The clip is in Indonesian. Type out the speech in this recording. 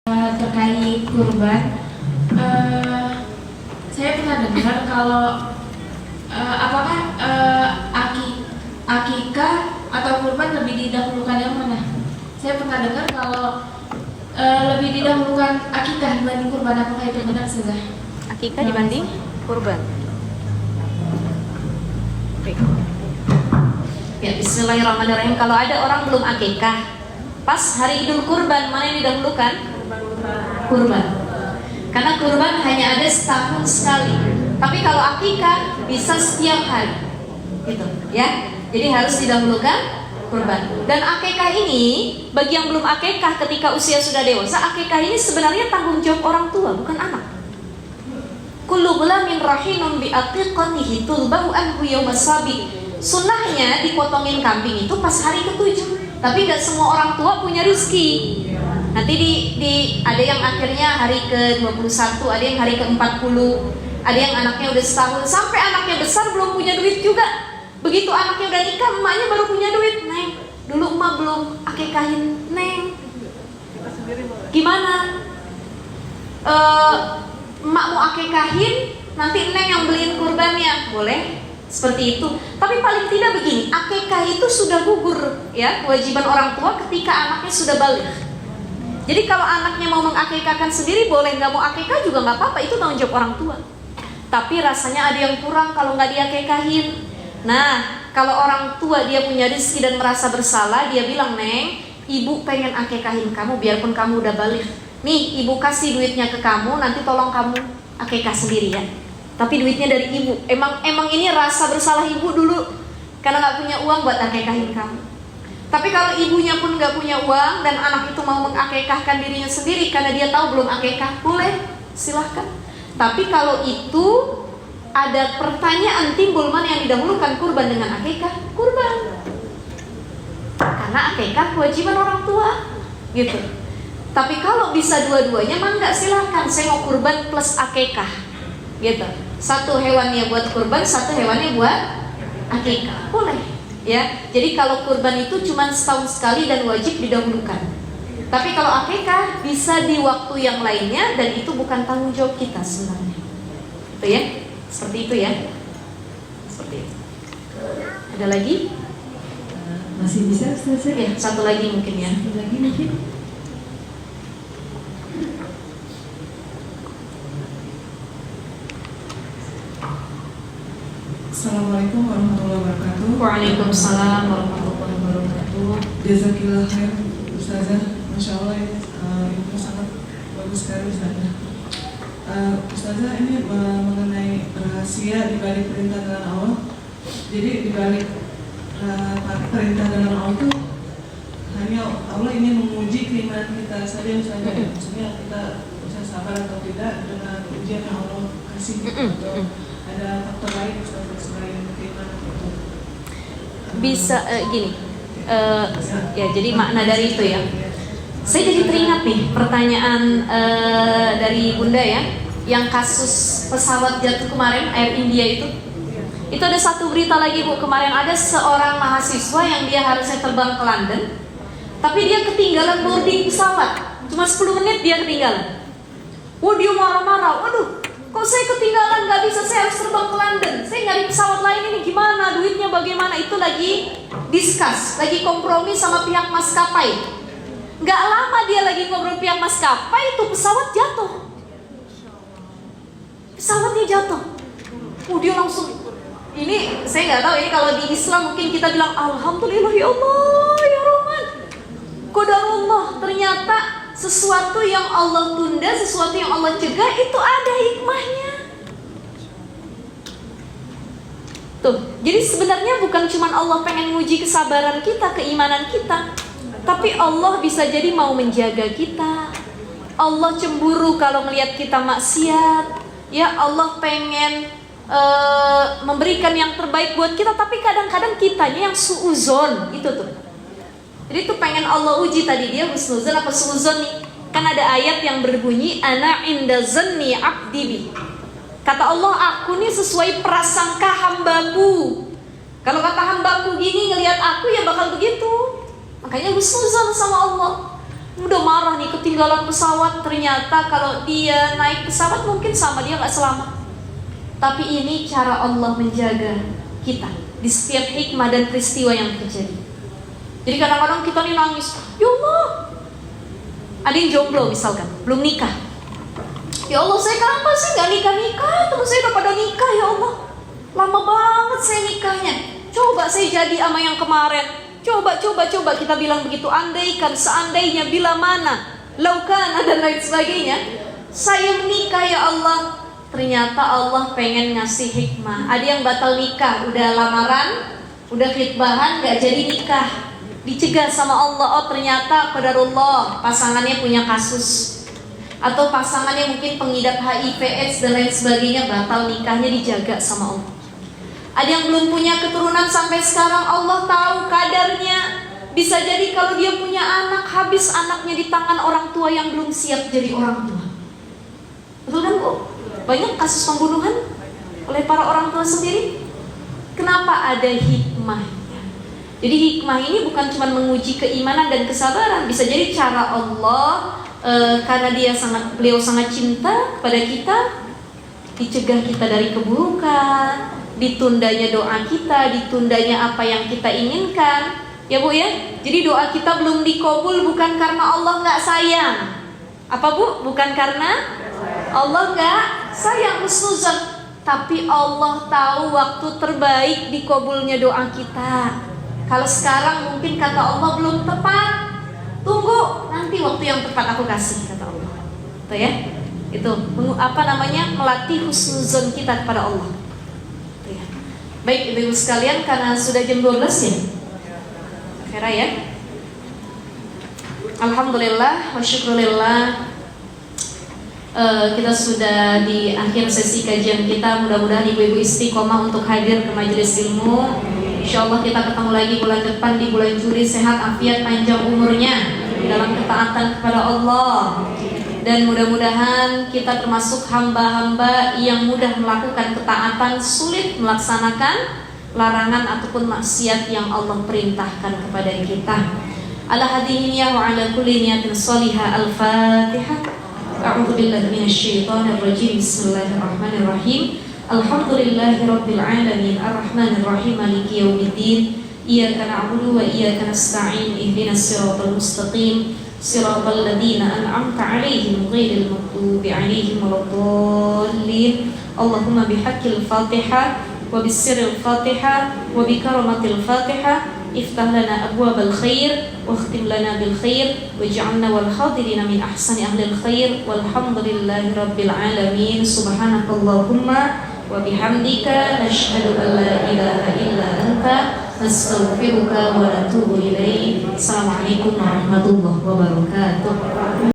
Terkait kurban, saya pernah dengar kalau apakah akikah atau kurban lebih didahulukan yang mana? Saya pernah dengar kalau lebih didahulukan akikah dibanding kurban. Apakah itu benar sudah? Akikah dibanding kurban. Ya, bismillahirrahmanirrahim. Kalau ada orang belum akikah, pas hari Idul Kurban, mana yang didahulukan? Kurban. Karena kurban hanya ada setahun sekali. Tapi kalau akikah bisa setiap hari. Gitu, ya. Jadi harus didahulukan kurban. Dan akikah ini bagi yang belum akikah ketika usia sudah dewasa, akikah ini sebenarnya tanggung jawab orang tua, bukan anak. Kullu ghulamin rahinun bi aqiqatihi tulbahu anhu yaumas sabi. Sunnahnya dipotongin kambing itu pas hari ke-7. Tapi nggak semua orang tua punya rezeki. Nanti ada yang akhirnya hari ke-21, ada yang hari ke-40, ada yang anaknya udah setahun, sampai anaknya besar belum punya duit juga. Begitu anaknya udah nikah, emaknya baru punya duit. Neng, dulu emak belum akikahin Neng. Gimana? Emak mau akikahin, nanti Neng yang beliin kurbannya. Boleh? Seperti itu. Tapi paling tidak begini, akikah itu sudah gugur ya, kewajiban orang tua ketika anaknya sudah balik. Jadi kalau anaknya mau mengakikahkan sendiri boleh, nggak mau akikah juga nggak apa-apa, itu tanggung jawab orang tua. Tapi rasanya ada yang kurang kalau nggak diakikahin. Nah, kalau orang tua dia punya rezeki dan merasa bersalah, dia bilang, Neng, ibu pengen akikahin kamu biarpun kamu udah balik. Nih, ibu kasih duitnya ke kamu, nanti tolong kamu akikah sendiri ya. Tapi duitnya dari ibu. Emang ini rasa bersalah ibu dulu karena nggak punya uang buat akikahin kamu. Tapi kalau ibunya pun nggak punya uang dan anak itu mau mengakikahkan dirinya sendiri karena dia tahu belum akikah, boleh, silahkan. Tapi kalau itu ada pertanyaan timbul, mana yang didahulukan, kurban dengan akikah? Kurban. Karena akikah kewajiban orang tua, gitu. Tapi kalau bisa dua-duanya, mangga silahkan. Saya mau kurban plus akikah, gitu. Satu hewannya buat kurban, satu hewannya buat akikah, boleh. Ya, jadi kalau kurban itu cuma setahun sekali dan wajib didahulukan. Tapi kalau akikah bisa di waktu yang lainnya dan itu bukan tanggung jawab kita sebenarnya. Itu ya, seperti itu ya. Seperti itu. Ada lagi? Masih bisa selesai? Ya, satu lagi mungkin ya. Satu lagi mungkin. Assalamualaikum warahmatullahi wabarakatuh. Waalaikumsalam warahmatullahi wabarakatuh. Jazakillah khair Ustazah. Masya Allah itu sangat bagus sekali Ustazah. Ustazah, ini mengenai rahasia di balik perintah dengan Allah. Jadi di balik perintah dengan Allah itu hanya Allah ingin menguji keimanan kita saja Ustazah. Maksudnya kita bisa sabar atau tidak dengan ujian yang Allah kasih atau ada faktor lain Ustazah selain keimanan itu. Bisa gini. Ya, jadi makna dari itu ya. Saya jadi teringat nih pertanyaan dari Bunda ya, yang kasus pesawat jatuh kemarin, Air India itu. Itu ada satu berita lagi Bu, kemarin ada seorang mahasiswa yang dia harusnya terbang ke London, tapi dia ketinggalan boarding pesawat, cuma 10 menit dia ketinggalan. Dia marah-marah, waduh, kok saya ketinggalan, nggak bisa, saya harus terbang ke London, saya nyari pesawat lain ini gimana, duitnya bagaimana. Itu lagi discuss, lagi kompromi sama pihak maskapai. Gak lama dia lagi ngobrol pihak maskapai, itu pesawat jatuh. Pesawatnya jatuh. Dia langsung, ini saya nggak tahu, ini kalau di Islam mungkin kita bilang alhamdulillah ya Allah ya Rahman. Qadarullah, ternyata sesuatu yang Allah tunda, sesuatu yang Allah cegah itu ada hikmahnya. Tuh, jadi sebenarnya bukan cuma Allah pengen nguji kesabaran kita, keimanan kita, tapi Allah bisa jadi mau menjaga kita. Allah cemburu kalau melihat kita maksiat. Ya, Allah pengen memberikan yang terbaik buat kita, tapi kadang-kadang kitanya yang suuzon itu tuh. Jadi tuh pengen Allah uji tadi, dia husnuzon apa suuzon nih? Kan ada ayat yang berbunyi ana inda zanni abdi bi. Kata Allah, aku nih sesuai prasangka hambaku. Kalau kata hambaku gini ngelihat aku ya bakal begitu. Makanya husnuzon sama Allah. Udah marah nih, ketinggalan pesawat. Ternyata kalau dia naik pesawat mungkin sama dia nggak selamat. Tapi ini cara Allah menjaga kita di setiap hikmah dan peristiwa yang terjadi. Jadi kadang-kadang kita nih nangis, ya Allah, ada yang jomblo misalkan, belum nikah. Ya Allah, saya kenapa sih nggak nikah-nikah? Teman saya udah pada nikah, ya Allah. Lama banget saya nikahnya. Coba saya jadi sama yang kemarin. Coba kita bilang begitu. Andaikan, seandainya, bila mana, laukan dan lain sebagainya. Saya menikah ya Allah. Ternyata Allah pengen ngasih hikmah. Ada yang batal nikah, udah lamaran, udah khitbahan, gak jadi nikah. Dicegah sama Allah. Oh ternyata qadarullah, pasangannya punya kasus. Atau pasangannya mungkin pengidap HIV, AIDS dan lain sebagainya, batal nikahnya, dijaga sama Allah. Ada yang belum punya keturunan sampai sekarang, Allah tahu kadarnya. Bisa jadi kalau dia punya anak, habis anaknya di tangan orang tua yang belum siap jadi orang tua. Betul kan Bu? Banyak kasus pembunuhan oleh para orang tua sendiri. Kenapa? Ada hikmahnya. Jadi hikmah ini bukan cuma menguji keimanan dan kesabaran. Bisa jadi cara Allah, karena beliau sangat cinta kepada kita, dicegah kita dari keburukan, ditundanya doa kita, ditundanya apa yang kita inginkan. Ya Bu ya. Jadi doa kita belum dikabul bukan karena Allah nggak sayang. Apa Bu? Bukan karena Allah nggak sayang, husnuzon. Tapi Allah tahu waktu terbaik dikabulnya doa kita. Kalau sekarang mungkin kata Allah belum tepat, tunggu nanti waktu yang tepat aku kasih, kata Allah. Tuh ya. Itu melatih husnuzon kita kepada Allah. Tuh ya. Baik Ibu sekalian, karena sudah jam 12 ya. Akhirnya ya. Alhamdulillah wa syukurillah. Kita sudah di akhir sesi kajian kita. Mudah-mudahan ibu-ibu istiqomah untuk hadir ke majelis ilmu. InsyaAllah kita ketemu lagi bulan depan di bulan Juli, sehat, afiat, panjang umurnya dalam ketaatan kepada Allah. Dan mudah-mudahan kita termasuk hamba-hamba yang mudah melakukan ketaatan, sulit melaksanakan larangan ataupun maksiat yang Allah perintahkan kepada kita. Ala hadhihi niyah wa ala kulli niyatin shalihah. Al-Fatihah. A'udzu billahi minasyaitonir rajim. Bismillahirrahmanirrahim. Alhamdulillahirabbil alamin. Arrahmanir rahim. Maliki yaumiddin. Iyyaka na'budu wa iyyaka nasta'in. Ihdinas siratal mustaqim. Siratal ladzina an'amta 'alaihim ghairil maghdubi 'alaihim waladdallin. Allahumma bihaqqil Fatihah wa bisirril Fatihah wa bikaramatil Fatihah iftah lana abwabal khair wa khtim lana bil khair waj'alna wal hadirina min ahsani ahlil khair walhamdulillahi rabbil alamin. Subhanakallahumma wa bihamdika nashhadu an la ilaha illa anta nastaghfiruka wa natubu ilaik. Assalamualaikum warahmatullahi wabarakatuh.